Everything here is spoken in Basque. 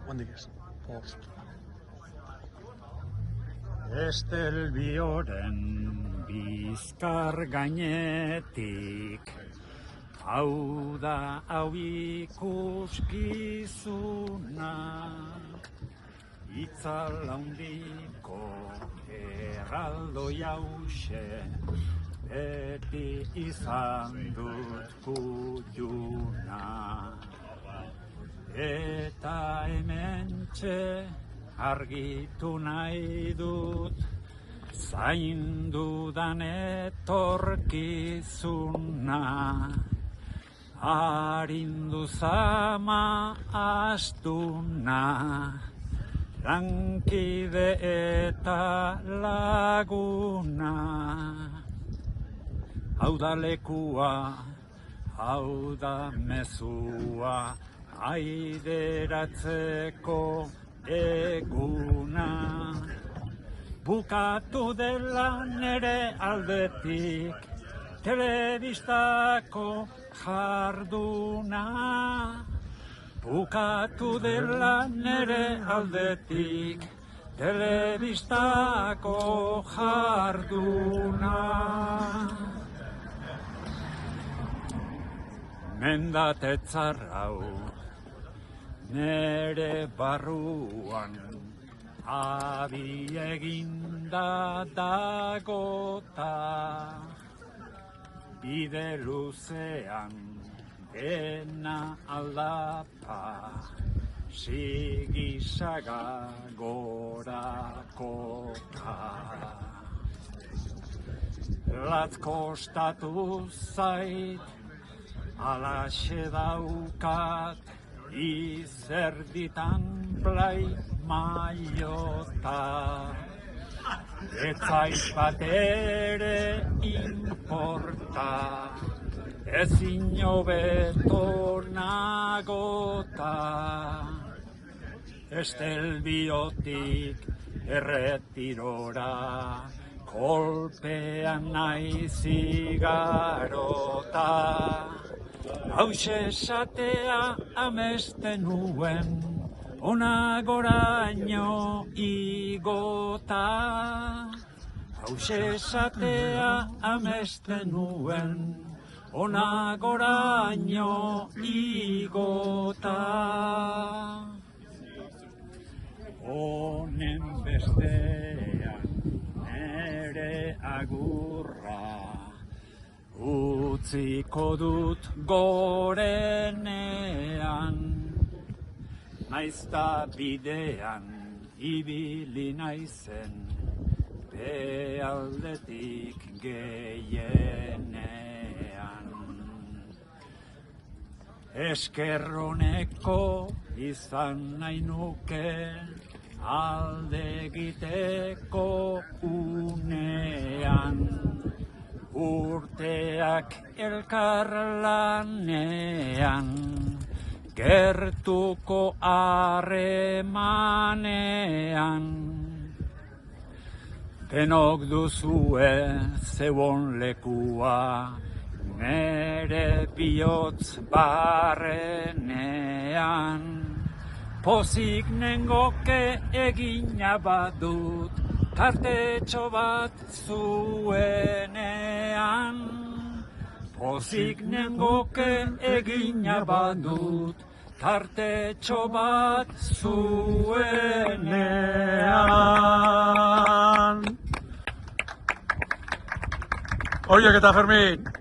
Guandik ez. Post. Estelbioren bizkar gainetik, hau da hau ikuskizuna, itzal handiko erraldoi hauxe, beti izan dut kutxuna. Eta hementxe argitu nahi dut, zaindudan etorkizuna. Arindu zama astuna, lankide eta laguna. Hau da lekua, hau da mezua, aideratzeko eguna. Bukatu dela nere aldetik, telebistako jarduna. Bukatu dela nere aldetik, telebistako jarduna. Mendatetzar hau nere barruan, abi eginda dagota, bide luzean dena aldapa, sigisaga gorakoka. Latz kostatu zait, alaxe daukat, izerditan blai maiota. Etzait bat ere importa, ezin hobeto nagota. Estelbiotik erretirora, kolpean naiz igarota. Hauxe esatea amesten nuen, ona goraino igota. Hauxe esatea amesten nuen, ona goraino igota. Honen bestean nere agurra, utziko dut gorenean, naizta bidean ibili naizen, bealdetik gehienean. Eskerroneko izan nahi nuke, alde egiteko unean. Urteak elkarlanean, gertuko harremanean. Denok duzue zeuon lekua, nere bihotz barrenean. Pozik nengoke egina badut, tartetxo bat zuenean. Pozik nengoke egina badut, tartetxo bat zuenean. Horiek eta Fermin!